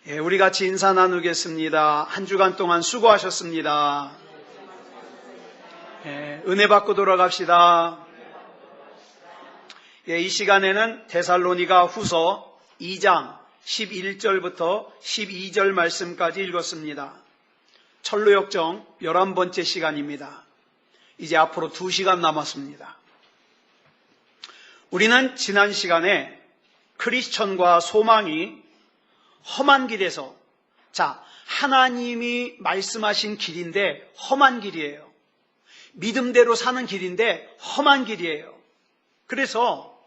우리 같이 인사 나누겠습니다. 한 주간 동안 수고하셨습니다. 은혜 받고 돌아갑시다. 이 시간에는 데살로니가 후서 2장 11절부터 12절 말씀까지 읽었습니다. 철로역정 11번째 시간입니다. 이제 앞으로 2시간 남았습니다. 우리는 지난 시간에 크리스천과 소망이 험한 길에서, 하나님이 말씀하신 길인데 험한 길이에요. 믿음대로 사는 길인데 험한 길이에요. 그래서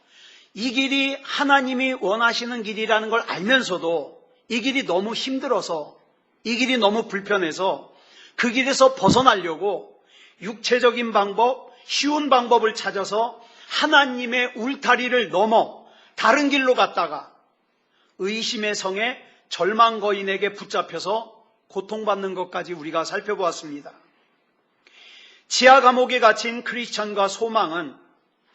이 길이 하나님이 원하시는 길이라는 걸 알면서도 이 길이 너무 힘들어서, 이 길이 너무 불편해서 그 길에서 벗어나려고 육체적인 방법, 쉬운 방법을 찾아서 하나님의 울타리를 넘어 다른 길로 갔다가 의심의 성에 절망거인에게 붙잡혀서 고통받는 것까지 우리가 살펴보았습니다. 지하 감옥에 갇힌 크리스천과 소망은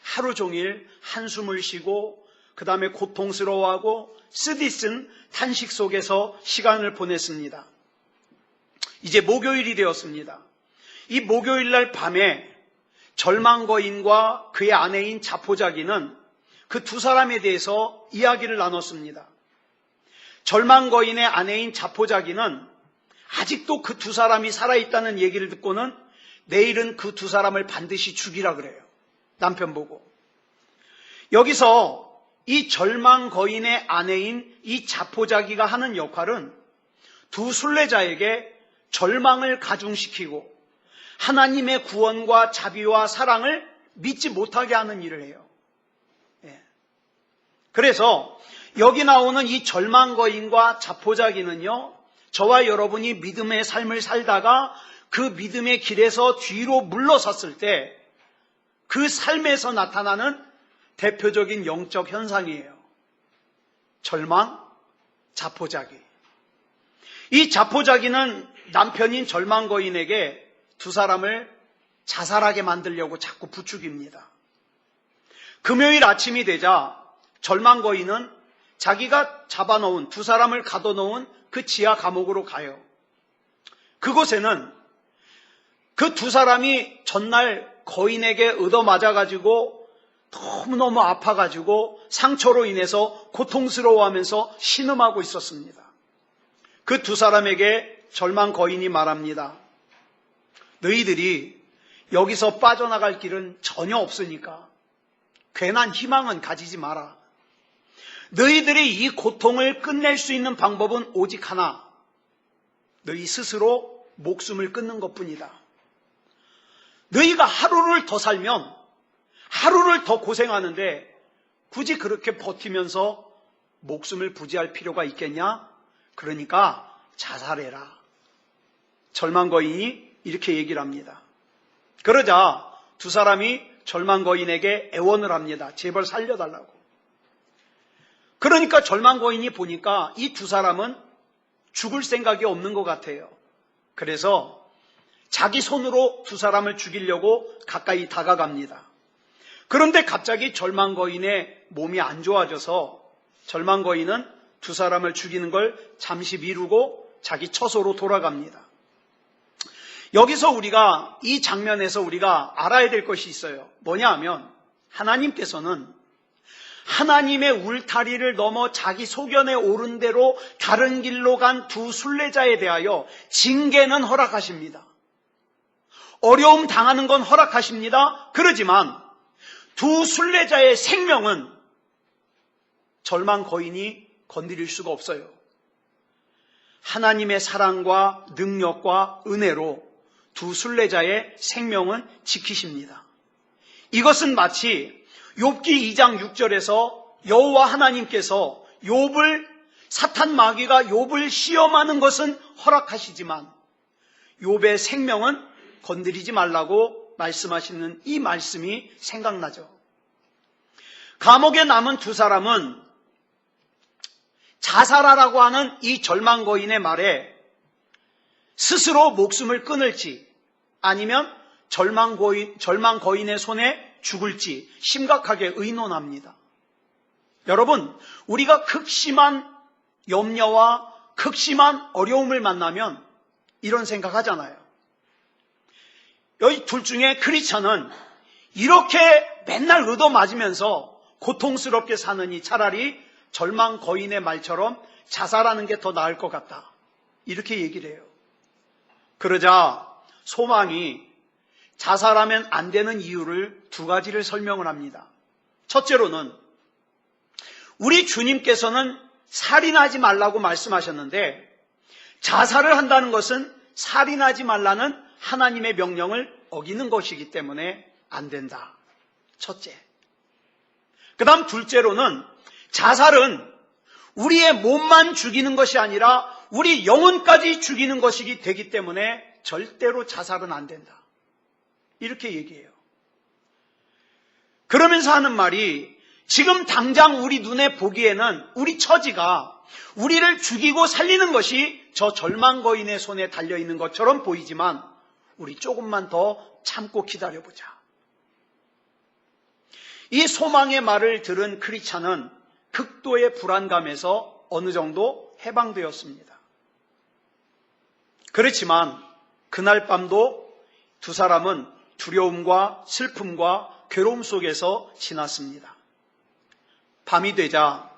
하루 종일 한숨을 쉬고 그 다음에 고통스러워하고 쓰디쓴 탄식 속에서 시간을 보냈습니다. 이제 목요일이 되었습니다. 이 목요일날 밤에 절망거인과 그의 아내인 자포자기는 그 두 사람에 대해서 이야기를 나눴습니다. 절망거인의 아내인 자포자기는 아직도 그 두 사람이 살아있다는 얘기를 듣고는 내일은 그 두 사람을 반드시 죽이라 그래요. 남편 보고. 여기서 이 절망거인의 아내인 이 자포자기가 하는 역할은 두 순례자에게 절망을 가중시키고 하나님의 구원과 자비와 사랑을 믿지 못하게 하는 일을 해요. 그래서 여기 나오는 이 절망거인과 자포자기는요, 저와 여러분이 믿음의 삶을 살다가 그 믿음의 길에서 뒤로 물러섰을 때 그 삶에서 나타나는 대표적인 영적 현상이에요. 절망, 자포자기. 이 자포자기는 남편인 절망거인에게 두 사람을 자살하게 만들려고 자꾸 부추깁니다. 금요일 아침이 되자 절망거인은 자기가 잡아놓은, 두 사람을 가둬놓은 그 지하 감옥으로 가요. 그곳에는 그 두 사람이 전날 거인에게 얻어맞아가지고 너무너무 아파가지고 상처로 인해서 고통스러워하면서 신음하고 있었습니다. 그 두 사람에게 절망거인이 말합니다. 너희들이 여기서 빠져나갈 길은 전혀 없으니까 괜한 희망은 가지지 마라. 너희들이 이 고통을 끝낼 수 있는 방법은 오직 하나. 너희 스스로 목숨을 끊는 것뿐이다. 너희가 하루를 더 살면 하루를 더 고생하는데 굳이 그렇게 버티면서 목숨을 부지할 필요가 있겠냐? 그러니까 자살해라. 절망거인이 이렇게 얘기를 합니다. 그러자 두 사람이 절망거인에게 애원을 합니다. 제발 살려달라고. 그러니까 절망거인이 보니까 이 두 사람은 죽을 생각이 없는 것 같아요. 그래서 자기 손으로 두 사람을 죽이려고 가까이 다가갑니다. 그런데 갑자기 절망거인의 몸이 안 좋아져서 절망거인은 두 사람을 죽이는 걸 잠시 미루고 자기 처소로 돌아갑니다. 여기서 우리가 이 장면에서 우리가 알아야 될 것이 있어요. 뭐냐 하면 하나님께서는 하나님의 울타리를 넘어 자기 소견에 오른 대로 다른 길로 간 두 순례자에 대하여 징계는 허락하십니다. 어려움 당하는 건 허락하십니다. 그러지만 두 순례자의 생명은 절망거인이 건드릴 수가 없어요. 하나님의 사랑과 능력과 은혜로 두 순례자의 생명은 지키십니다. 이것은 마치 욥기 2장 6절에서 여호와 하나님께서 사탄 마귀가 욥을 시험하는 것은 허락하시지만 욥의 생명은 건드리지 말라고 말씀하시는 이 말씀이 생각나죠. 감옥에 남은 두 사람은 자살하라고 하는 이 절망거인의 말에 스스로 목숨을 끊을지 아니면 절망거인의 손에 죽을지 심각하게 의논합니다. 여러분, 우리가 극심한 염려와 극심한 어려움을 만나면 이런 생각하잖아요. 여기 둘 중에 크리스찬은 이렇게 맨날 얻어맞으면서 고통스럽게 사느니 차라리 절망 거인의 말처럼 자살하는 게 더 나을 것 같다. 이렇게 얘기를 해요. 그러자 소망이 자살하면 안 되는 이유를 두 가지를 설명을 합니다. 첫째로는 우리 주님께서는 살인하지 말라고 말씀하셨는데 자살을 한다는 것은 살인하지 말라는 하나님의 명령을 어기는 것이기 때문에 안 된다. 첫째. 그 다음 둘째로는 자살은 우리의 몸만 죽이는 것이 아니라 우리 영혼까지 죽이는 것이기 되기 때문에 절대로 자살은 안 된다. 이렇게 얘기해요. 그러면서 하는 말이 지금 당장 우리 눈에 보기에는 우리 처지가 우리를 죽이고 살리는 것이 저 절망거인의 손에 달려있는 것처럼 보이지만 우리 조금만 더 참고 기다려보자. 이 소망의 말을 들은 크리스찬은 극도의 불안감에서 어느 정도 해방되었습니다. 그렇지만 그날 밤도 두 사람은 두려움과 슬픔과 괴로움 속에서 지났습니다. 밤이 되자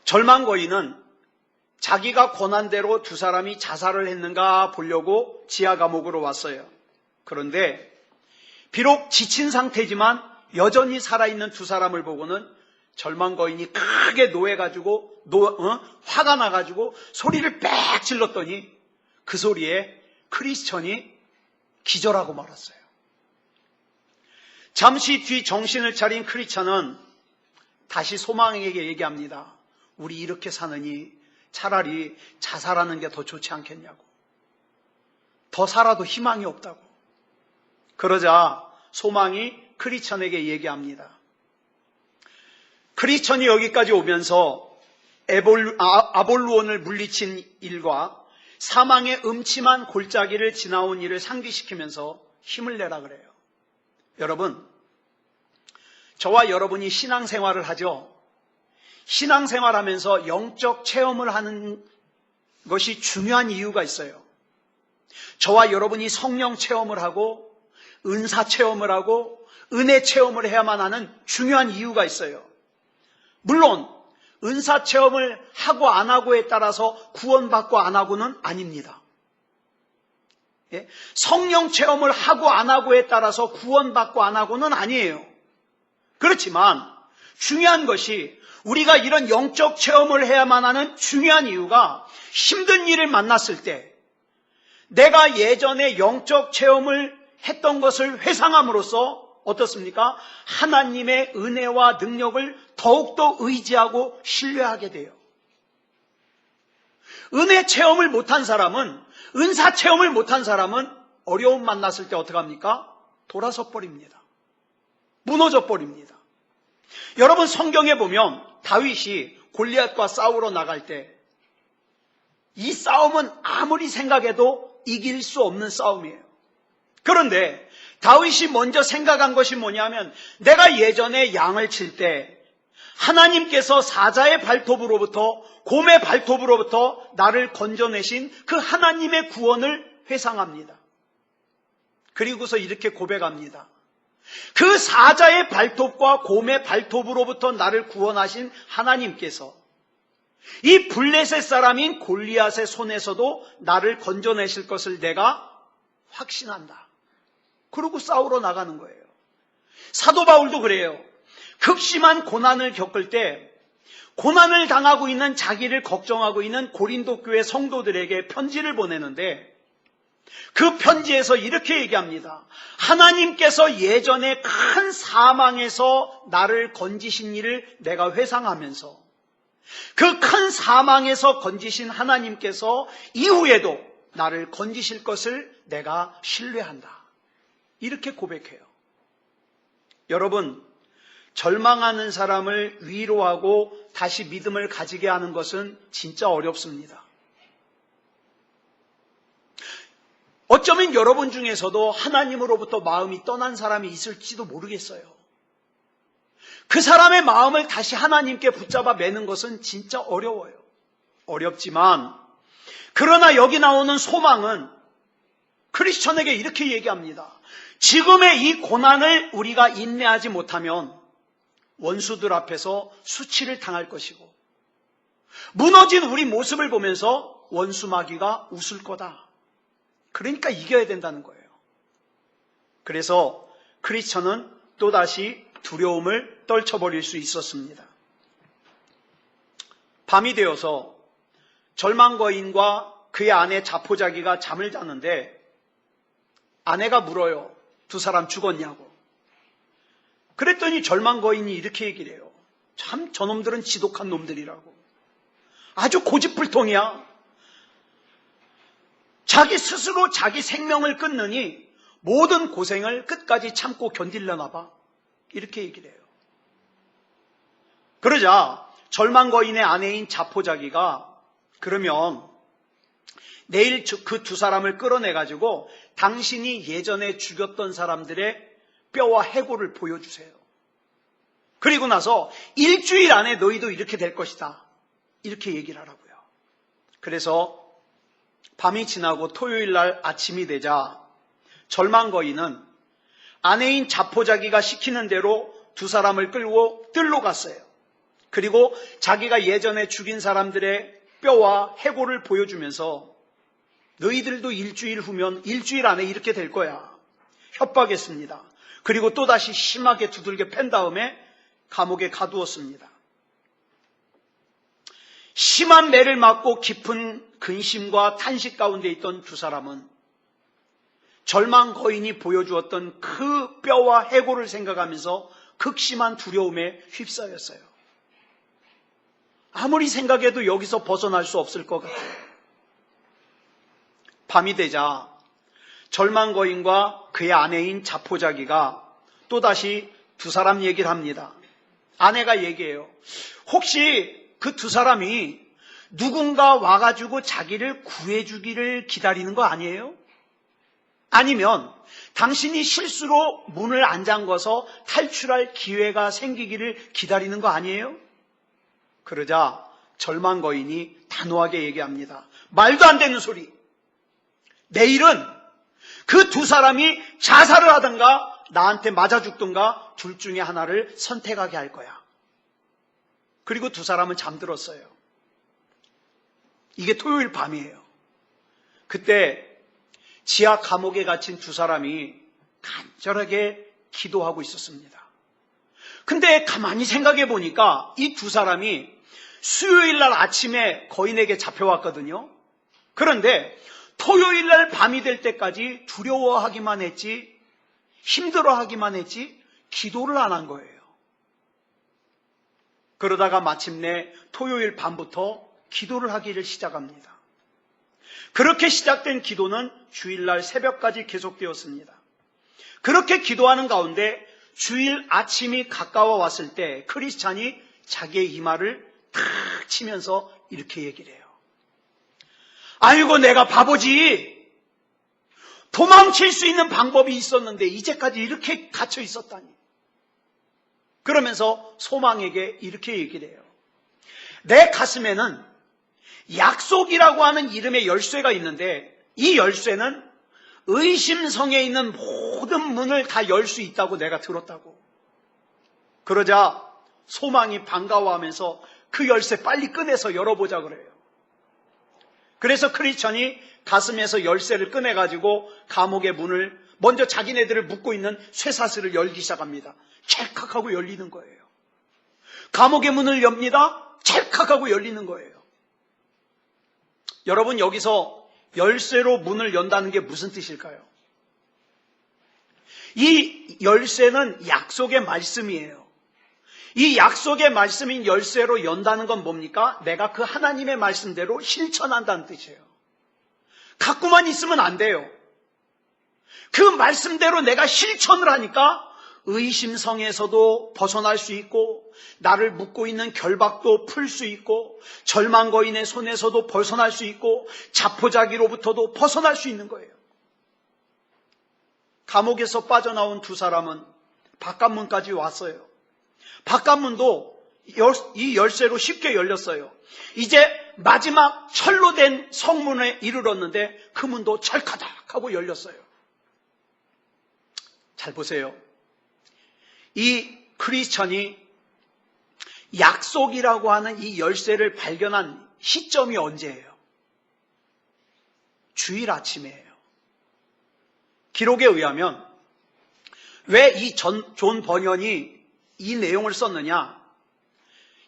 절망거인은 자기가 권한대로 두 사람이 자살을 했는가 보려고 지하 감옥으로 왔어요. 그런데 비록 지친 상태지만 여전히 살아있는 두 사람을 보고는 절망거인이 크게 노해가지고 화가 나가지고 소리를 빽 질렀더니 그 소리에 크리스천이 기절하고 말았어요. 잠시 뒤 정신을 차린 크리스천은 다시 소망에게 얘기합니다. 우리 이렇게 사느니 차라리 자살하는 게 더 좋지 않겠냐고. 더 살아도 희망이 없다고. 그러자 소망이 크리스천에게 얘기합니다. 크리스천이 여기까지 오면서 아볼루온을 물리친 일과 사망의 음침한 골짜기를 지나온 일을 상기시키면서 힘을 내라 그래요. 여러분, 저와 여러분이 신앙생활을 하죠. 신앙생활하면서 영적 체험을 하는 것이 중요한 이유가 있어요. 저와 여러분이 성령 체험을 하고 은사 체험을 하고 은혜 체험을 해야만 하는 중요한 이유가 있어요. 물론 은사 체험을 하고 안 하고에 따라서 구원받고 안 하고는 아닙니다. 성령 체험을 하고 안 하고에 따라서 구원받고 안 하고는 아니에요. 그렇지만 중요한 것이 우리가 이런 영적 체험을 해야만 하는 중요한 이유가 힘든 일을 만났을 때 내가 예전에 영적 체험을 했던 것을 회상함으로써 어떻습니까? 하나님의 은혜와 능력을 더욱더 의지하고 신뢰하게 돼요. 은혜 체험을 못한 사람은, 은사 체험을 못한 사람은 어려움 만났을 때 어떡합니까? 돌아서 버립니다. 무너져 버립니다. 여러분 성경에 보면 다윗이 골리앗과 싸우러 나갈 때 이 싸움은 아무리 생각해도 이길 수 없는 싸움이에요. 그런데 다윗이 먼저 생각한 것이 뭐냐면 내가 예전에 양을 칠 때 하나님께서 사자의 발톱으로부터 곰의 발톱으로부터 나를 건져내신 그 하나님의 구원을 회상합니다. 그리고서 이렇게 고백합니다. 그 사자의 발톱과 곰의 발톱으로부터 나를 구원하신 하나님께서 이 블레셋 사람인 골리앗의 손에서도 나를 건져내실 것을 내가 확신한다. 그러고 싸우러 나가는 거예요. 사도 바울도 그래요. 극심한 고난을 겪을 때 고난을 당하고 있는 자기를 걱정하고 있는 고린도 교회 성도들에게 편지를 보내는데 그 편지에서 이렇게 얘기합니다. 하나님께서 예전에 큰 사망에서 나를 건지신 일을 내가 회상하면서 그 큰 사망에서 건지신 하나님께서 이후에도 나를 건지실 것을 내가 신뢰한다. 이렇게 고백해요. 여러분, 절망하는 사람을 위로하고 다시 믿음을 가지게 하는 것은 진짜 어렵습니다. 어쩌면 여러분 중에서도 하나님으로부터 마음이 떠난 사람이 있을지도 모르겠어요. 그 사람의 마음을 다시 하나님께 붙잡아 매는 것은 진짜 어려워요. 어렵지만, 그러나 여기 나오는 소망은 크리스천에게 이렇게 얘기합니다. 지금의 이 고난을 우리가 인내하지 못하면 원수들 앞에서 수치를 당할 것이고, 무너진 우리 모습을 보면서 원수 마귀가 웃을 거다. 그러니까 이겨야 된다는 거예요. 그래서 크리스천은 또다시 두려움을 떨쳐버릴 수 있었습니다. 밤이 되어서 절망거인과 그의 아내 자포자기가 잠을 자는데 아내가 물어요. 두 사람 죽었냐고. 그랬더니 절망거인이 이렇게 얘기를 해요. 참 저놈들은 지독한 놈들이라고. 아주 고집불통이야. 자기 스스로 자기 생명을 끊느니 모든 고생을 끝까지 참고 견딜려나 봐. 이렇게 얘기를 해요. 그러자 절망거인의 아내인 자포자기가 그러면 내일 그 두 사람을 끌어내가지고 당신이 예전에 죽였던 사람들의 뼈와 해골을 보여주세요. 그리고 나서 일주일 안에 너희도 이렇게 될 것이다. 이렇게 얘기를 하라고요. 그래서 밤이 지나고 토요일 날 아침이 되자 절망거인은 아내인 자포자기가 시키는 대로 두 사람을 끌고 뜰로 갔어요. 그리고 자기가 예전에 죽인 사람들의 뼈와 해골을 보여주면서 너희들도 일주일 후면 일주일 안에 이렇게 될 거야. 협박했습니다. 그리고 또다시 심하게 두들겨 팬 다음에 감옥에 가두었습니다. 심한 매를 맞고 깊은 근심과 탄식 가운데 있던 두 사람은 절망거인이 보여주었던 그 뼈와 해골을 생각하면서 극심한 두려움에 휩싸였어요. 아무리 생각해도 여기서 벗어날 수 없을 것 같아요. 밤이 되자 절망거인과 그의 아내인 자포자기가 또다시 두 사람 얘기를 합니다. 아내가 얘기해요. 혹시 그 두 사람이 누군가 와가지고 자기를 구해주기를 기다리는 거 아니에요? 아니면 당신이 실수로 문을 안 잠궈서 탈출할 기회가 생기기를 기다리는 거 아니에요? 그러자 절망거인이 단호하게 얘기합니다. 말도 안 되는 소리. 내일은 그 두 사람이 자살을 하든가 나한테 맞아 죽든가 둘 중에 하나를 선택하게 할 거야. 그리고 두 사람은 잠들었어요. 이게 토요일 밤이에요. 그때 지하 감옥에 갇힌 두 사람이 간절하게 기도하고 있었습니다. 근데 가만히 생각해 보니까 이 두 사람이 수요일 날 아침에 거인에게 잡혀왔거든요. 그런데 토요일 날 밤이 될 때까지 두려워하기만 했지, 힘들어하기만 했지, 기도를 안 한 거예요. 그러다가 마침내 토요일 밤부터 기도를 하기를 시작합니다. 그렇게 시작된 기도는 주일날 새벽까지 계속되었습니다. 그렇게 기도하는 가운데 주일 아침이 가까워 왔을 때 크리스찬이 자기의 이마를 탁 치면서 이렇게 얘기를 해요. 아이고 내가 바보지. 도망칠 수 있는 방법이 있었는데 이제까지 이렇게 갇혀 있었다니. 그러면서 소망에게 이렇게 얘기를 해요. 내 가슴에는 약속이라고 하는 이름의 열쇠가 있는데 이 열쇠는 의심성에 있는 모든 문을 다 열 수 있다고 내가 들었다고. 그러자 소망이 반가워하면서 그 열쇠 빨리 꺼내서 열어보자 그래요. 그래서 크리스천이 가슴에서 열쇠를 꺼내가지고 감옥의 문을 먼저 자기네들을 묶고 있는 쇠사슬을 열기 시작합니다. 찰칵하고 열리는 거예요. 감옥의 문을 엽니다. 찰칵하고 열리는 거예요. 여러분 여기서 열쇠로 문을 연다는 게 무슨 뜻일까요? 이 열쇠는 약속의 말씀이에요. 이 약속의 말씀인 열쇠로 연다는 건 뭡니까? 내가 그 하나님의 말씀대로 실천한다는 뜻이에요. 갖고만 있으면 안 돼요. 그 말씀대로 내가 실천을 하니까 의심성에서도 벗어날 수 있고 나를 묶고 있는 결박도 풀 수 있고 절망거인의 손에서도 벗어날 수 있고 자포자기로부터도 벗어날 수 있는 거예요. 감옥에서 빠져나온 두 사람은 바깥문까지 왔어요. 바깥문도 이 열쇠로 쉽게 열렸어요. 이제 마지막 철로 된 성문에 이르렀는데 그 문도 철카닥 하고 열렸어요. 잘 보세요. 이 크리스천이 약속이라고 하는 이 열쇠를 발견한 시점이 언제예요? 주일 아침이에요. 기록에 의하면 왜 이 존 버년이 이 내용을 썼느냐?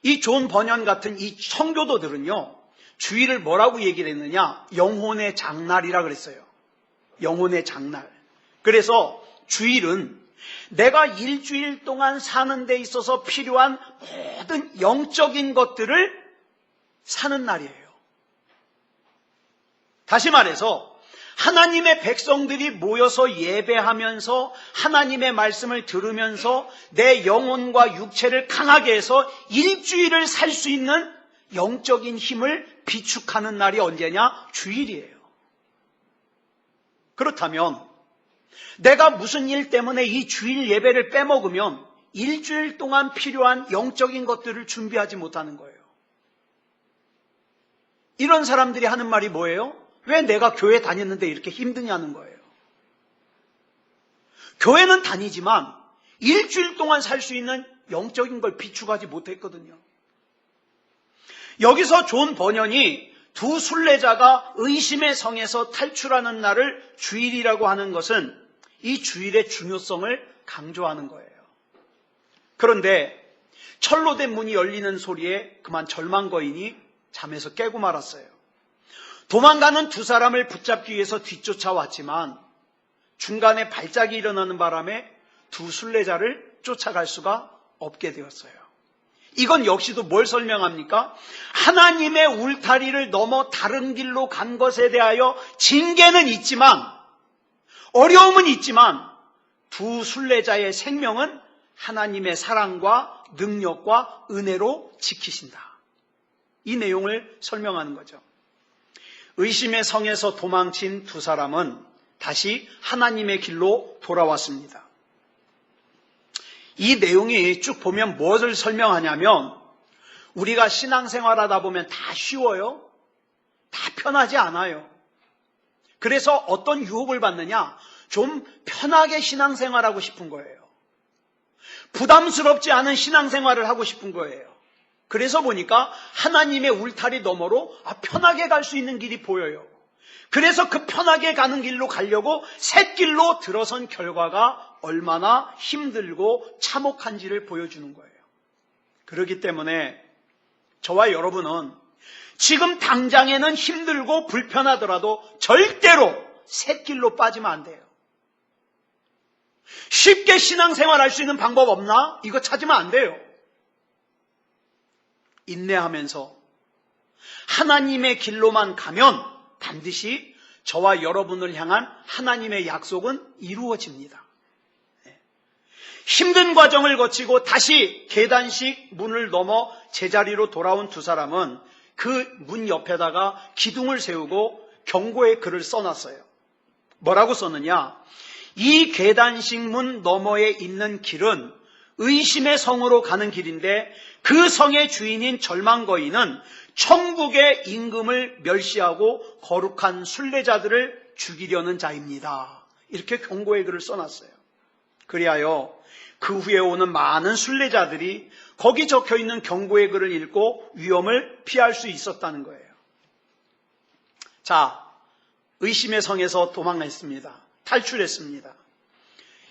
이 존 버년 같은 이 청교도들은요, 주일을 뭐라고 얘기를 했느냐? 영혼의 장날이라 그랬어요. 영혼의 장날. 그래서 주일은 내가 일주일 동안 사는 데 있어서 필요한 모든 영적인 것들을 사는 날이에요. 다시 말해서 하나님의 백성들이 모여서 예배하면서 하나님의 말씀을 들으면서 내 영혼과 육체를 강하게 해서 일주일을 살 수 있는 영적인 힘을 비축하는 날이 언제냐? 주일이에요. 그렇다면 내가 무슨 일 때문에 이 주일 예배를 빼먹으면 일주일 동안 필요한 영적인 것들을 준비하지 못하는 거예요. 이런 사람들이 하는 말이 뭐예요? 왜 내가 교회 다녔는데 이렇게 힘드냐는 거예요. 교회는 다니지만 일주일 동안 살 수 있는 영적인 걸 비축하지 못했거든요. 여기서 존 버년이 두 순례자가 의심의 성에서 탈출하는 날을 주일이라고 하는 것은 이 주일의 중요성을 강조하는 거예요. 그런데 철로 된 문이 열리는 소리에 그만 절망거인이 잠에서 깨고 말았어요. 도망가는 두 사람을 붙잡기 위해서 뒤쫓아왔지만 중간에 발작이 일어나는 바람에 두 순례자를 쫓아갈 수가 없게 되었어요. 이건 역시도 뭘 설명합니까? 하나님의 울타리를 넘어 다른 길로 간 것에 대하여 징계는 있지만, 어려움은 있지만 두 순례자의 생명은 하나님의 사랑과 능력과 은혜로 지키신다. 이 내용을 설명하는 거죠. 의심의 성에서 도망친 두 사람은 다시 하나님의 길로 돌아왔습니다. 이 내용이 쭉 보면 무엇을 설명하냐면, 우리가 신앙생활하다 보면 다 쉬워요. 다 편하지 않아요. 그래서 어떤 유혹을 받느냐? 좀 편하게 신앙생활하고 싶은 거예요. 부담스럽지 않은 신앙생활을 하고 싶은 거예요. 그래서 보니까 하나님의 울타리 너머로 편하게 갈 수 있는 길이 보여요. 그래서 그 편하게 가는 길로 가려고 샛길로 들어선 결과가 얼마나 힘들고 참혹한지를 보여주는 거예요. 그렇기 때문에 저와 여러분은 지금 당장에는 힘들고 불편하더라도 절대로 샛길로 빠지면 안 돼요. 쉽게 신앙생활할 수 있는 방법 없나? 이거 찾으면 안 돼요. 인내하면서 하나님의 길로만 가면 반드시 저와 여러분을 향한 하나님의 약속은 이루어집니다. 힘든 과정을 거치고 다시 계단식 문을 넘어 제자리로 돌아온 두 사람은 그 문 옆에다가 기둥을 세우고 경고의 글을 써놨어요. 뭐라고 썼느냐? 이 계단식 문 너머에 있는 길은 의심의 성으로 가는 길인데 그 성의 주인인 절망거인은 천국의 임금을 멸시하고 거룩한 순례자들을 죽이려는 자입니다. 이렇게 경고의 글을 써놨어요. 그리하여 그 후에 오는 많은 순례자들이 거기 적혀있는 경고의 글을 읽고 위험을 피할 수 있었다는 거예요. 자, 의심의 성에서 도망했습니다. 탈출했습니다.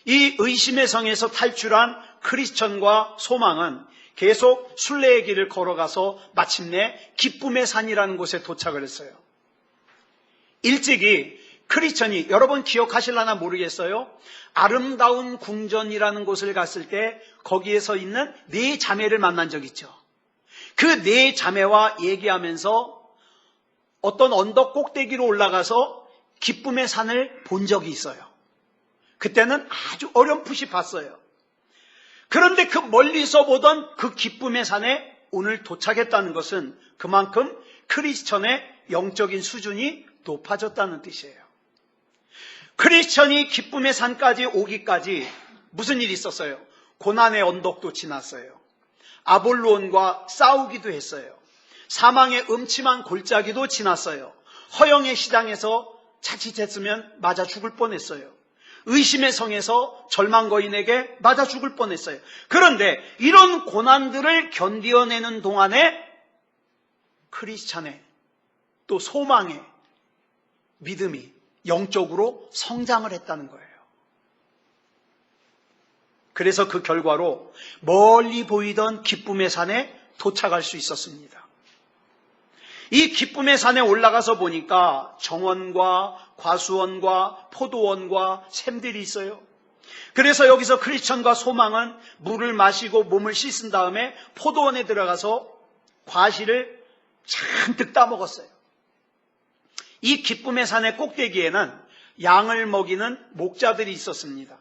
이 의심의 성에서 탈출한 크리스천과 소망은 계속 순례의 길을 걸어가서 마침내 기쁨의 산이라는 곳에 도착을 했어요. 일찍이 크리스천이, 여러분 기억하실라나 모르겠어요. 아름다운 궁전이라는 곳을 갔을 때 거기에서 있는 네 자매를 만난 적 있죠. 그 네 자매와 얘기하면서 어떤 언덕 꼭대기로 올라가서 기쁨의 산을 본 적이 있어요. 그때는 아주 어렴풋이 봤어요. 그런데 그 멀리서 보던 그 기쁨의 산에 오늘 도착했다는 것은 그만큼 크리스천의 영적인 수준이 높아졌다는 뜻이에요. 크리스천이 기쁨의 산까지 오기까지 무슨 일이 있었어요? 고난의 언덕도 지났어요. 아볼론과 싸우기도 했어요. 사망의 음침한 골짜기도 지났어요. 허영의 시장에서 자칫했으면 맞아 죽을 뻔했어요. 의심의 성에서 절망거인에게 맞아 죽을 뻔했어요. 그런데 이런 고난들을 견디어내는 동안에 크리스찬의 또 소망의 믿음이 영적으로 성장을 했다는 거예요. 그래서 그 결과로 멀리 보이던 기쁨의 산에 도착할 수 있었습니다. 이 기쁨의 산에 올라가서 보니까 정원과 과수원과 포도원과 샘들이 있어요. 그래서 여기서 크리스천과 소망은 물을 마시고 몸을 씻은 다음에 포도원에 들어가서 과실을 잔뜩 따먹었어요. 이 기쁨의 산의 꼭대기에는 양을 먹이는 목자들이 있었습니다.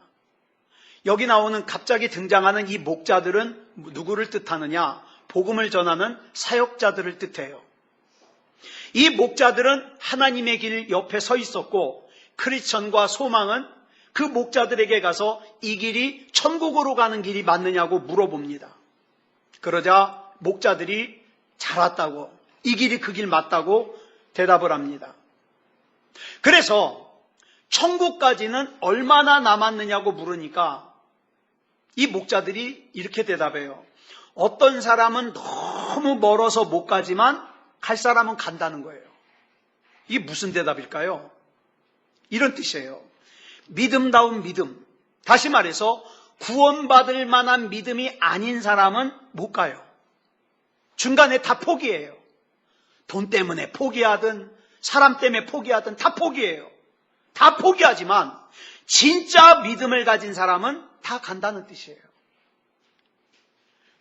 여기 나오는 갑자기 등장하는 이 목자들은 누구를 뜻하느냐? 복음을 전하는 사역자들을 뜻해요. 이 목자들은 하나님의 길 옆에 서 있었고 크리스천과 소망은 그 목자들에게 가서 이 길이 천국으로 가는 길이 맞느냐고 물어봅니다. 그러자 목자들이 잘 왔다고, 이 길이 그 길 맞다고 대답을 합니다. 그래서 천국까지는 얼마나 남았느냐고 물으니까 이 목자들이 이렇게 대답해요. 어떤 사람은 너무 멀어서 못 가지만 갈 사람은 간다는 거예요. 이게 무슨 대답일까요? 이런 뜻이에요. 믿음다운 믿음. 다시 말해서 구원받을 만한 믿음이 아닌 사람은 못 가요. 중간에 다 포기해요. 돈 때문에 포기하든 사람 때문에 포기하든 다 포기해요. 다 포기하지만 진짜 믿음을 가진 사람은 다 간다는 뜻이에요.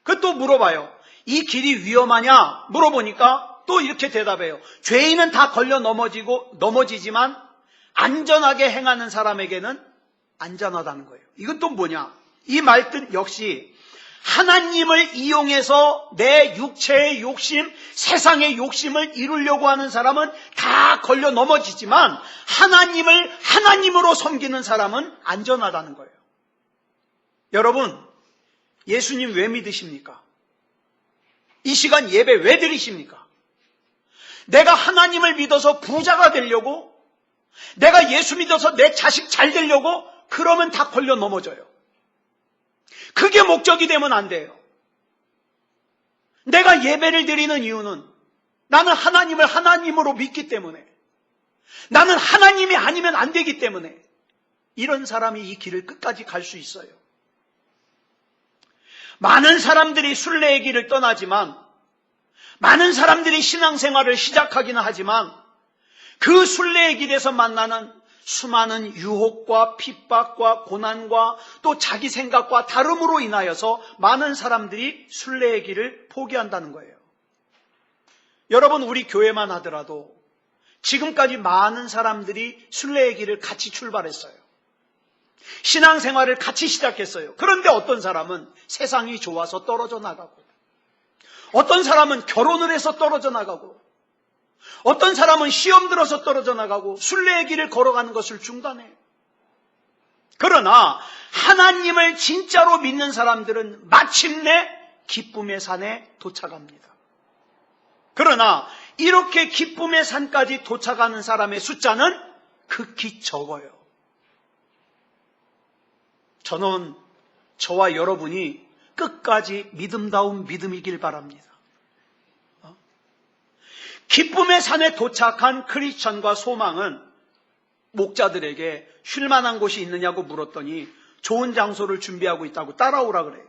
그 또 물어봐요. 이 길이 위험하냐? 물어보니까 또 이렇게 대답해요. 죄인은 다 걸려 넘어지지만 안전하게 행하는 사람에게는 안전하다는 거예요. 이건 또 뭐냐? 이 말뜻 역시 하나님을 이용해서 내 육체의 욕심, 세상의 욕심을 이루려고 하는 사람은 다 걸려 넘어지지만 하나님을 하나님으로 섬기는 사람은 안전하다는 거예요. 여러분, 예수님 왜 믿으십니까? 이 시간 예배 왜 드리십니까? 내가 하나님을 믿어서 부자가 되려고, 내가 예수 믿어서 내 자식 잘 되려고, 그러면 다 걸려 넘어져요. 그게 목적이 되면 안 돼요. 내가 예배를 드리는 이유는 나는 하나님을 하나님으로 믿기 때문에, 나는 하나님이 아니면 안 되기 때문에 이런 사람이 이 길을 끝까지 갈 수 있어요. 많은 사람들이 순례의 길을 떠나지만, 많은 사람들이 신앙생활을 시작하기는 하지만 그 순례의 길에서 만나는 수많은 유혹과 핍박과 고난과 또 자기 생각과 다름으로 인하여서 많은 사람들이 순례의 길을 포기한다는 거예요. 여러분, 우리 교회만 하더라도 지금까지 많은 사람들이 순례의 길을 같이 출발했어요. 신앙생활을 같이 시작했어요. 그런데 어떤 사람은 세상이 좋아서 떨어져 나가고, 어떤 사람은 결혼을 해서 떨어져 나가고, 어떤 사람은 시험 들어서 떨어져 나가고 순례의 길을 걸어가는 것을 중단해요. 그러나 하나님을 진짜로 믿는 사람들은 마침내 기쁨의 산에 도착합니다. 그러나 이렇게 기쁨의 산까지 도착하는 사람의 숫자는 극히 적어요. 저는 저와 여러분이 끝까지 믿음다운 믿음이길 바랍니다. 기쁨의 산에 도착한 크리스천과 소망은 목자들에게 쉴 만한 곳이 있느냐고 물었더니 좋은 장소를 준비하고 있다고 따라오라 그래요.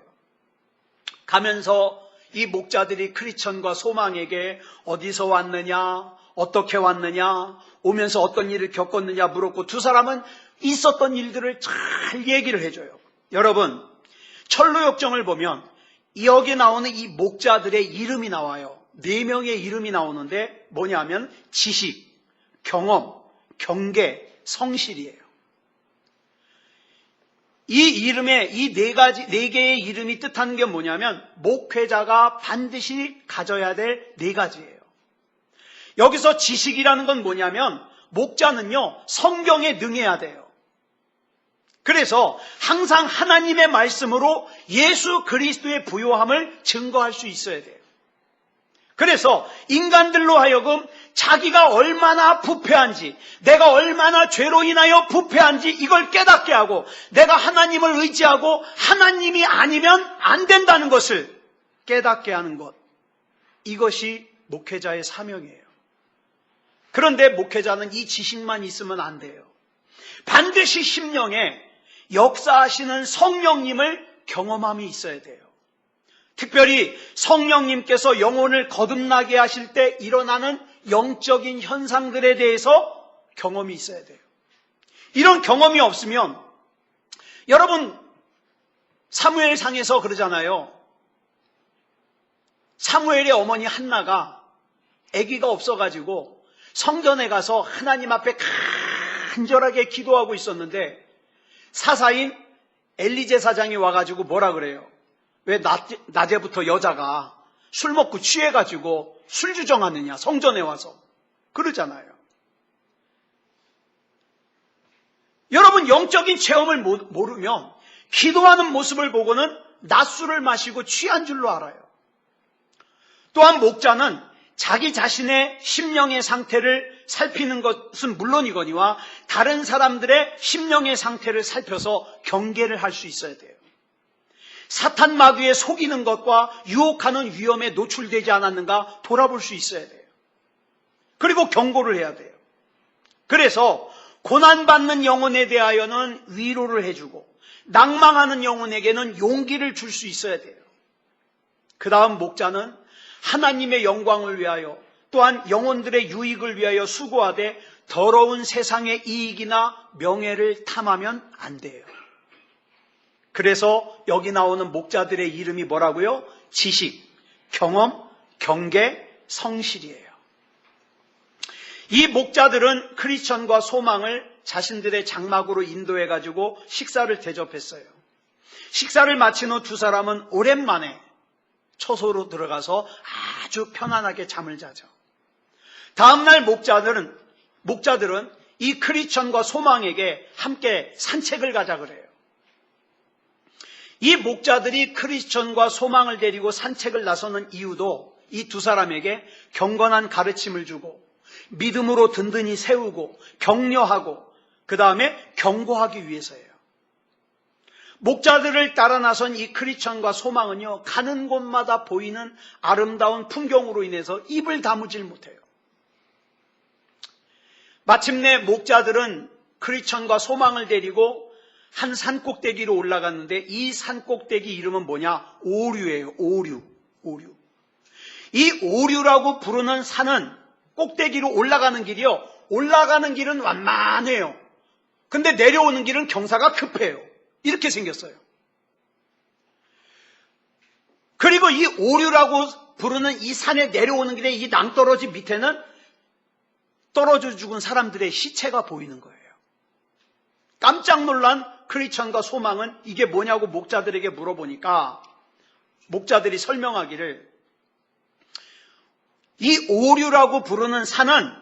가면서 이 목자들이 크리스천과 소망에게 어디서 왔느냐, 어떻게 왔느냐, 오면서 어떤 일을 겪었느냐 물었고 두 사람은 있었던 일들을 잘 얘기를 해줘요. 여러분, 철로역정을 보면 여기 나오는 이 목자들의 이름이 나와요. 4명의 이름이 나오는데 뭐냐면 지식, 경험, 경계, 성실이에요. 이 이름에 이 4개의 이름이 뜻하는 게 뭐냐면 목회자가 반드시 가져야 될 4가지예요. 여기서 지식이라는 건 뭐냐면 목자는요, 성경에 능해야 돼요. 그래서 항상 하나님의 말씀으로 예수 그리스도의 부요함을 증거할 수 있어야 돼요. 그래서 인간들로 하여금 자기가 얼마나 부패한지, 내가 얼마나 죄로 인하여 부패한지 이걸 깨닫게 하고, 내가 하나님을 의지하고 하나님이 아니면 안 된다는 것을 깨닫게 하는 것, 이것이 목회자의 사명이에요. 그런데 목회자는 이 지식만 있으면 안 돼요. 반드시 심령에 역사하시는 성령님을 경험함이 있어야 돼요. 특별히 성령님께서 영혼을 거듭나게 하실 때 일어나는 영적인 현상들에 대해서 경험이 있어야 돼요. 이런 경험이 없으면, 여러분 사무엘상에서 그러잖아요. 사무엘의 어머니 한나가 아기가 없어가지고 성전에 가서 하나님 앞에 간절하게 기도하고 있었는데, 사사인 엘리 제사장이 와가지고 뭐라 그래요? 왜 낮에부터 여자가 술 먹고 취해가지고 술 주정하느냐, 성전에 와서. 그러잖아요. 여러분, 영적인 체험을 모르면 기도하는 모습을 보고는 낮술을 마시고 취한 줄로 알아요. 또한 목자는 자기 자신의 심령의 상태를 살피는 것은 물론이거니와 다른 사람들의 심령의 상태를 살펴서 경계를 할 수 있어야 돼요. 사탄 마귀에 속이는 것과 유혹하는 위험에 노출되지 않았는가 돌아볼 수 있어야 돼요. 그리고 경고를 해야 돼요. 그래서 고난받는 영혼에 대하여는 위로를 해주고, 낭망하는 영혼에게는 용기를 줄 수 있어야 돼요. 그 다음 목자는 하나님의 영광을 위하여, 또한 영혼들의 유익을 위하여 수고하되 더러운 세상의 이익이나 명예를 탐하면 안 돼요. 그래서 여기 나오는 목자들의 이름이 뭐라고요? 지식, 경험, 경계, 성실이에요. 이 목자들은 크리스천과 소망을 자신들의 장막으로 인도해가지고 식사를 대접했어요. 식사를 마친 후 두 사람은 오랜만에 처소로 들어가서 아주 편안하게 잠을 자죠. 다음날 목자들은 이 크리스천과 소망에게 함께 산책을 가자 그래요. 이 목자들이 크리스천과 소망을 데리고 산책을 나서는 이유도 이 두 사람에게 경건한 가르침을 주고, 믿음으로 든든히 세우고, 격려하고, 그 다음에 경고하기 위해서예요. 목자들을 따라 나선 이 크리스천과 소망은요, 가는 곳마다 보이는 아름다운 풍경으로 인해서 입을 다무질 못해요. 마침내 목자들은 크리스천과 소망을 데리고 한 산꼭대기로 올라갔는데, 이 산꼭대기 이름은 뭐냐? 오류예요. 오류. 이 오류라고 부르는 산은 꼭대기로 올라가는 길이요, 올라가는 길은 완만해요. 근데 내려오는 길은 경사가 급해요. 이렇게 생겼어요. 그리고 이 오류라고 부르는 이 산에 내려오는 길에 이 낭떠러지 밑에는 떨어져 죽은 사람들의 시체가 보이는 거예요. 깜짝 놀란 크리스천과 소망은 이게 뭐냐고 목자들에게 물어보니까, 목자들이 설명하기를, 이 오류라고 부르는 산은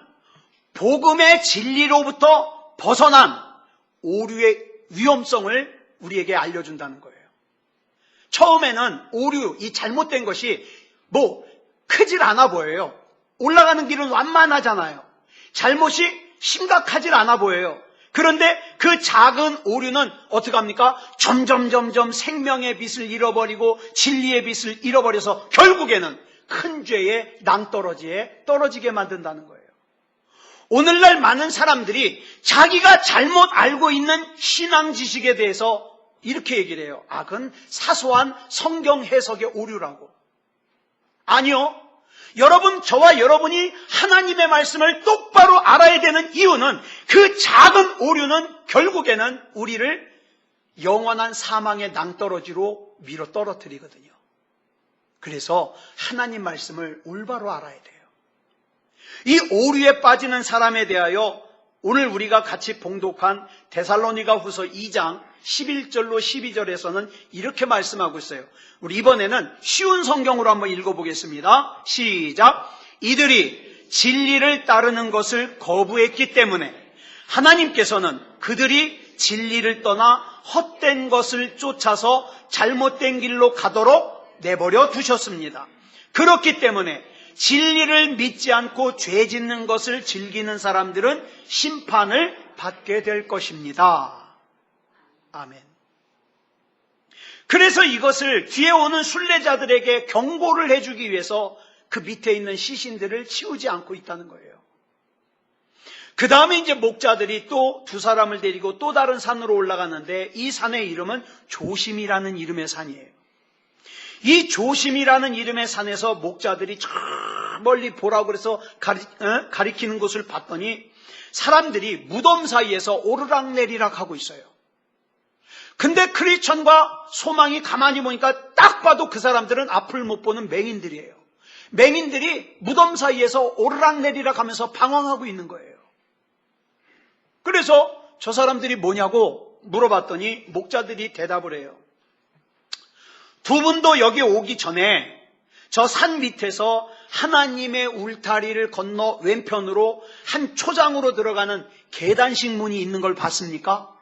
복음의 진리로부터 벗어난 오류의 위험성을 우리에게 알려준다는 거예요. 처음에는 오류, 이 잘못된 것이 뭐 크질 않아 보여요. 올라가는 길은 완만하잖아요. 잘못이 심각하질 않아 보여요. 그런데 그 작은 오류는 어떻게 합니까? 점점 생명의 빛을 잃어버리고 진리의 빛을 잃어버려서 결국에는 큰 죄의 낭떠러지에 떨어지게 만든다는 거예요. 오늘날 많은 사람들이 자기가 잘못 알고 있는 신앙 지식에 대해서 이렇게 얘기를 해요. 아, 그건 사소한 성경 해석의 오류라고. 아니요. 여러분, 저와 여러분이 하나님의 말씀을 똑바로 알아야 되는 이유는, 그 작은 오류는 결국에는 우리를 영원한 사망의 낭떠러지로 밀어 떨어뜨리거든요. 그래서 하나님 말씀을 올바로 알아야 돼요. 이 오류에 빠지는 사람에 대하여 오늘 우리가 같이 봉독한 데살로니가 후서 2장 11절로 12절에서는 이렇게 말씀하고 있어요. 우리 이번에는 쉬운 성경으로 한번 읽어보겠습니다. 시작. 이들이 진리를 따르는 것을 거부했기 때문에 하나님께서는 그들이 진리를 떠나 헛된 것을 쫓아서 잘못된 길로 가도록 내버려 두셨습니다. 그렇기 때문에 진리를 믿지 않고 죄 짓는 것을 즐기는 사람들은 심판을 받게 될 것입니다. 아멘. 그래서 이것을 뒤에 오는 순례자들에게 경고를 해주기 위해서 그 밑에 있는 시신들을 치우지 않고 있다는 거예요. 그 다음에 이제 목자들이 또 두 사람을 데리고 또 다른 산으로 올라갔는데 이 산의 이름은 조심이라는 이름의 산이에요. 이 조심이라는 이름의 산에서 목자들이 저 멀리 보라고 그래서 가리키는 곳을 봤더니 사람들이 무덤 사이에서 오르락내리락 하고 있어요. 근데 크리스천과 소망이 가만히 보니까 딱 봐도 그 사람들은 앞을 못 보는 맹인들이에요. 맹인들이 무덤 사이에서 오르락내리락 하면서 방황하고 있는 거예요. 그래서 저 사람들이 뭐냐고 물어봤더니 목자들이 대답을 해요. 두 분도 여기 오기 전에 저 산 밑에서 하나님의 울타리를 건너 왼편으로 한 초장으로 들어가는 계단식 문이 있는 걸 봤습니까?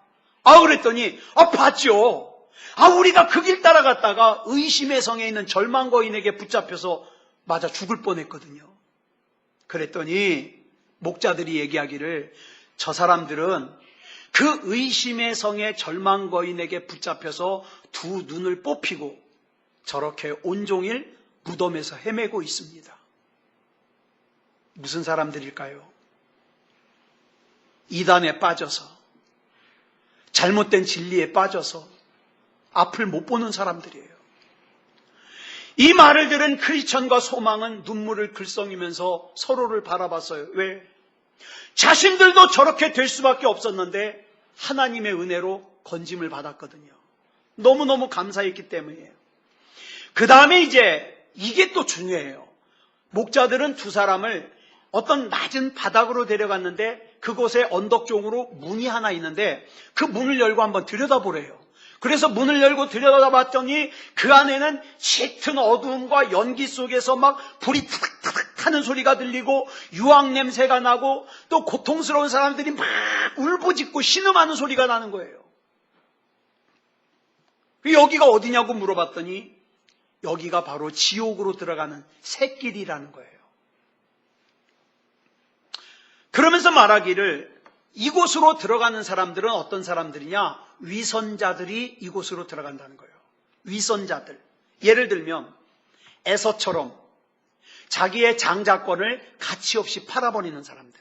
그랬더니 봤죠. 우리가 그 길 따라갔다가 의심의 성에 있는 절망 거인에게 붙잡혀서 맞아 죽을 뻔했거든요. 그랬더니 목자들이 얘기하기를 저 사람들은 그 의심의 성의 절망 거인에게 붙잡혀서 두 눈을 뽑히고 저렇게 온종일 무덤에서 헤매고 있습니다. 무슨 사람들일까요? 이단에 빠져서 잘못된 진리에 빠져서 앞을 못 보는 사람들이에요. 이 말을 들은 크리스천과 소망은 눈물을 글썽이면서 서로를 바라봤어요. 왜? 자신들도 저렇게 될 수밖에 없었는데 하나님의 은혜로 건짐을 받았거든요. 너무너무 감사했기 때문이에요. 그 다음에 이제 이게 또 중요해요. 목자들은 두 사람을 어떤 낮은 바닥으로 데려갔는데 그곳에 언덕 쪽으로 문이 하나 있는데 그 문을 열고 한번 들여다보래요. 그래서 문을 열고 들여다봤더니 그 안에는 짙은 어두움과 연기 속에서 막 불이 타닥타닥 하는 소리가 들리고 유황 냄새가 나고 또 고통스러운 사람들이 막 울부짖고 신음하는 소리가 나는 거예요. 여기가 어디냐고 물어봤더니 여기가 바로 지옥으로 들어가는 샛길이라는 거예요. 그러면서 말하기를 이곳으로 들어가는 사람들은 어떤 사람들이냐? 위선자들이 이곳으로 들어간다는 거예요. 위선자들. 예를 들면 에서처럼 자기의 장자권을 가치없이 팔아버리는 사람들.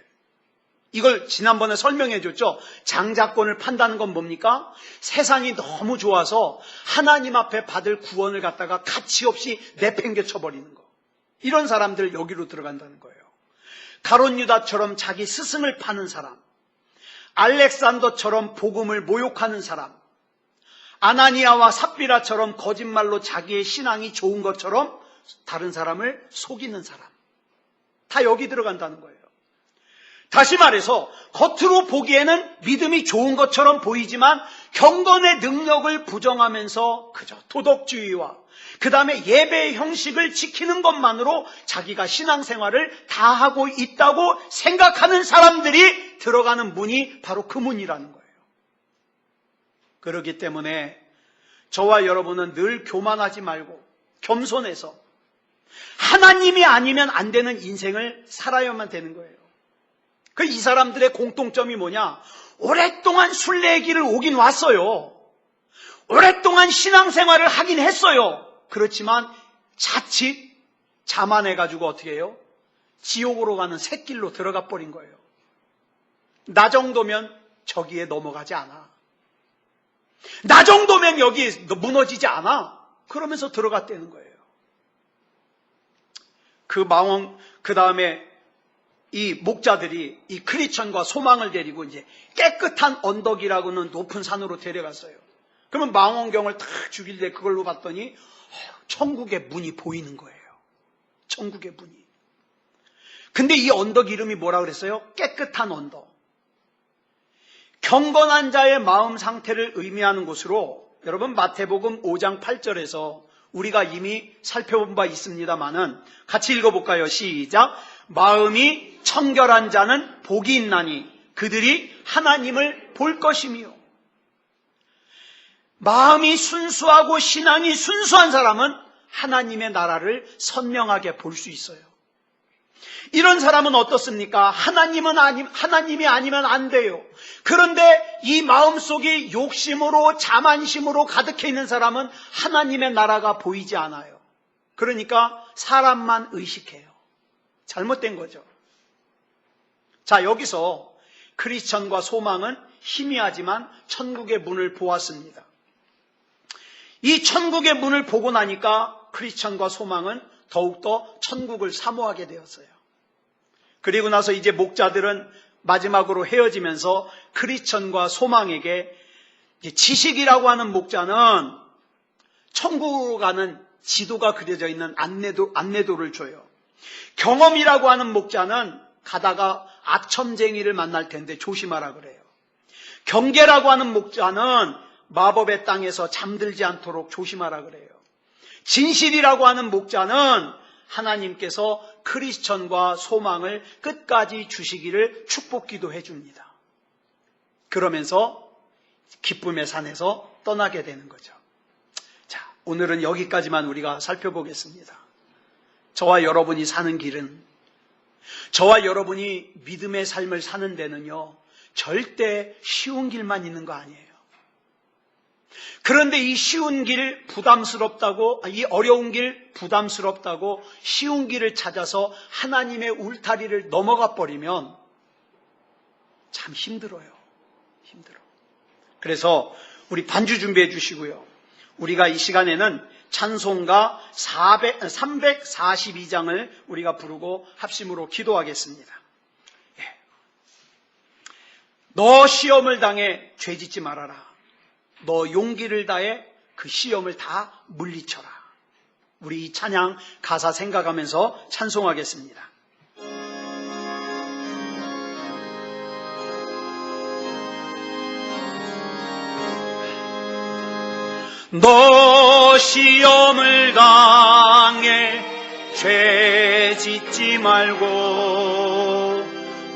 이걸 지난번에 설명해 줬죠. 장자권을 판다는 건 뭡니까? 세상이 너무 좋아서 하나님 앞에 받을 구원을 갖다가 가치없이 내팽개쳐 버리는 거. 이런 사람들 여기로 들어간다는 거예요. 가룟 유다처럼 자기 스승을 파는 사람, 알렉산더처럼 복음을 모욕하는 사람, 아나니아와 삽비라처럼 거짓말로 자기의 신앙이 좋은 것처럼 다른 사람을 속이는 사람, 다 여기 들어간다는 거예요. 다시 말해서 겉으로 보기에는 믿음이 좋은 것처럼 보이지만 경건의 능력을 부정하면서 그저 도덕주의와 그 다음에 예배의 형식을 지키는 것만으로 자기가 신앙생활을 다 하고 있다고 생각하는 사람들이 들어가는 문이 바로 그 문이라는 거예요. 그렇기 때문에 저와 여러분은 늘 교만하지 말고 겸손해서 하나님이 아니면 안 되는 인생을 살아야만 되는 거예요. 이 사람들의 공통점이 뭐냐? 오랫동안 순례의 길을 오긴 왔어요. 오랫동안 신앙생활을 하긴 했어요. 그렇지만 자칫 자만해가지고 어떻게 해요? 지옥으로 가는 샛길로 들어가 버린 거예요. 나 정도면 저기에 넘어가지 않아. 나 정도면 여기 무너지지 않아. 그러면서 들어갔다는 거예요. 그 다음에 이 목자들이 이 크리스천과 소망을 데리고 이제 깨끗한 언덕이라고는 높은 산으로 데려갔어요. 그러면 망원경을 탁 죽일 때 그걸로 봤더니 천국의 문이 보이는 거예요. 천국의 문이. 근데 이 언덕 이름이 뭐라 그랬어요? 깨끗한 언덕. 경건한 자의 마음 상태를 의미하는 곳으로 여러분 마태복음 5장 8절에서 우리가 이미 살펴본 바 있습니다마는 같이 읽어볼까요? 시작. 마음이 청결한 자는 복이 있나니 그들이 하나님을 볼 것이며. 마음이 순수하고 신앙이 순수한 사람은 하나님의 나라를 선명하게 볼 수 있어요. 이런 사람은 어떻습니까? 하나님이 아니면 안 돼요. 그런데 이 마음속이 욕심으로 자만심으로 가득해 있는 사람은 하나님의 나라가 보이지 않아요. 그러니까 사람만 의식해요. 잘못된 거죠. 자, 여기서 크리스천과 소망은 희미하지만 천국의 문을 보았습니다. 이 천국의 문을 보고 나니까 크리스천과 소망은 더욱더 천국을 사모하게 되었어요. 그리고 나서 이제 목자들은 마지막으로 헤어지면서 크리스천과 소망에게 지식이라고 하는 목자는 천국으로 가는 지도가 그려져 있는 안내도를 줘요. 경험이라고 하는 목자는 가다가 악천쟁이를 만날 텐데 조심하라 그래요. 경계라고 하는 목자는 마법의 땅에서 잠들지 않도록 조심하라 그래요. 진실이라고 하는 목자는 하나님께서 크리스천과 소망을 끝까지 주시기를 축복기도 해줍니다. 그러면서 기쁨의 산에서 떠나게 되는 거죠. 자, 오늘은 여기까지만 우리가 살펴보겠습니다. 저와 여러분이 사는 길은, 저와 여러분이 믿음의 삶을 사는 데는요, 절대 쉬운 길만 있는 거 아니에요. 그런데 이 쉬운 길 부담스럽다고, 이 어려운 길 부담스럽다고 쉬운 길을 찾아서 하나님의 울타리를 넘어가 버리면 참 힘들어요. 힘들어. 그래서 우리 반주 준비해 주시고요. 우리가 이 시간에는 찬송가 342장을 우리가 부르고 합심으로 기도하겠습니다. 너 시험을 당해 죄짓지 말아라. 너 용기를 다해 그 시험을 다 물리쳐라. 우리 이 찬양 가사 생각하면서 찬송하겠습니다. 너 시험을 당해 죄짓지 말고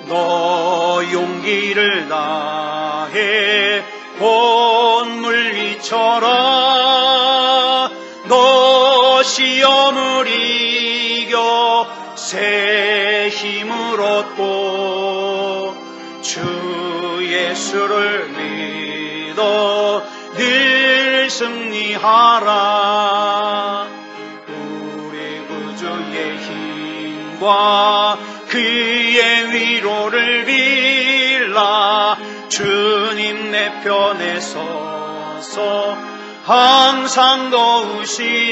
너 용기를 다해 곧 물리쳐라. 너 시험을 이겨 새 힘을 얻고 주 예수를 믿어 늘 승리하라. 우리 구주의 힘과 그의 위로를 빌라. 주님 내 편에 서서 항상 도우시리.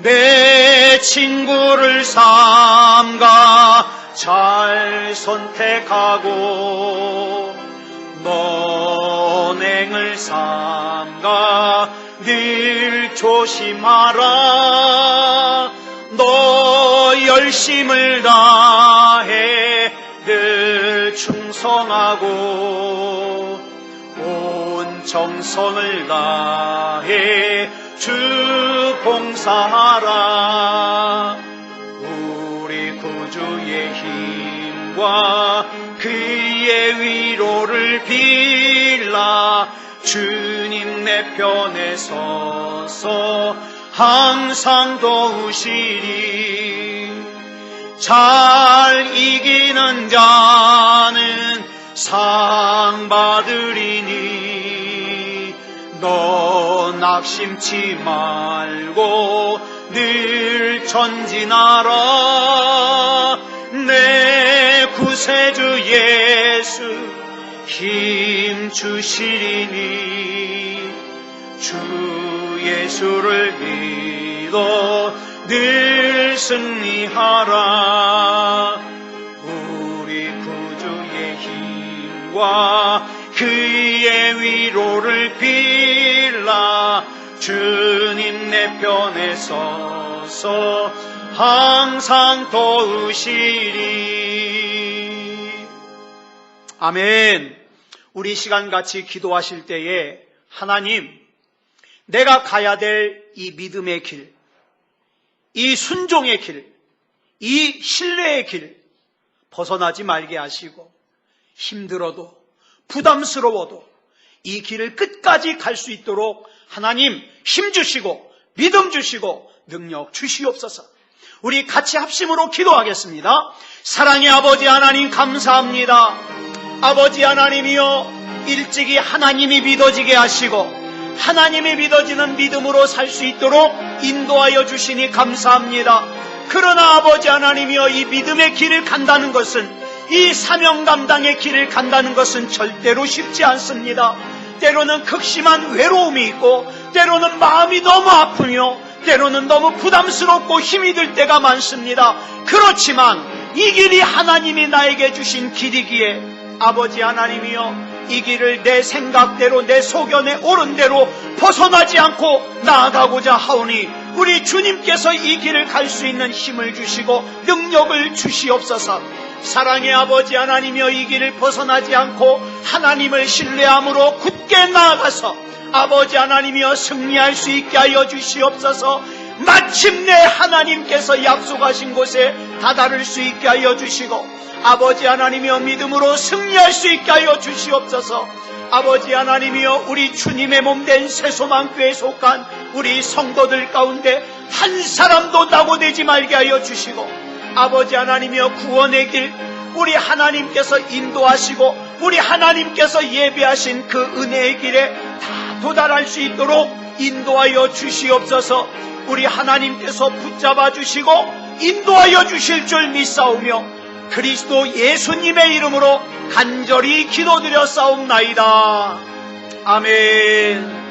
내 친구를 삼가 잘 선택하고 선행을 삼가 늘 조심하라. 너 열심을 다해 늘 충성하고 온 정성을 다해 주 봉사하라. 우리 구주의 힘과 그의 위로를 빌라. 주님 내 편에 서서 항상 도우시리. 잘 이기는 자는 상 받으리니 너 낙심치 말고 늘 전진하라. 내 구세주 예수 힘 주시리니 주 예수를 믿어 늘 승리하라. 우리 구주의 힘과 그의 위로를 빌라. 주님 내 편에 서서 항상 도우시리. 아멘. 우리 시간 같이 기도하실 때에 하나님, 내가 가야 될 이 믿음의 길, 이 순종의 길, 이 신뢰의 길 벗어나지 말게 하시고 힘들어도 부담스러워도 이 길을 끝까지 갈 수 있도록 하나님 힘 주시고 믿음 주시고 능력 주시옵소서. 우리 같이 합심으로 기도하겠습니다. 사랑의 아버지 하나님 감사합니다. 아버지 하나님이여, 일찍이 하나님이 믿어지게 하시고 하나님이 믿어지는 믿음으로 살 수 있도록 인도하여 주시니 감사합니다. 그러나 아버지 하나님이여, 이 믿음의 길을 간다는 것은, 이 사명 감당의 길을 간다는 것은 절대로 쉽지 않습니다. 때로는 극심한 외로움이 있고, 때로는 마음이 너무 아프며, 때로는 너무 부담스럽고 힘이 들 때가 많습니다. 그렇지만 이 길이 하나님이 나에게 주신 길이기에 아버지 하나님이여, 이 길을 내 생각대로, 내 소견에 옳은 대로 벗어나지 않고 나아가고자 하오니 우리 주님께서 이 길을 갈 수 있는 힘을 주시고 능력을 주시옵소서. 사랑의 아버지 하나님이여, 이 길을 벗어나지 않고 하나님을 신뢰함으로 굳게 나아가서 아버지 하나님이여 승리할 수 있게 하여 주시옵소서. 마침내 하나님께서 약속하신 곳에 다다를 수 있게 하여 주시고 아버지 하나님이여, 믿음으로 승리할 수 있게 하여 주시옵소서. 아버지 하나님이여, 우리 주님의 몸된 새소망교회에 속한 우리 성도들 가운데 한 사람도 낙오되지 말게 하여 주시고, 아버지 하나님이여, 구원의 길 우리 하나님께서 인도하시고 우리 하나님께서 예비하신 그 은혜의 길에 다 도달할 수 있도록 인도하여 주시옵소서. 우리 하나님께서 붙잡아 주시고 인도하여 주실 줄 믿사오며 그리스도 예수님의 이름으로 간절히 기도드려 싸움나이다. 아멘.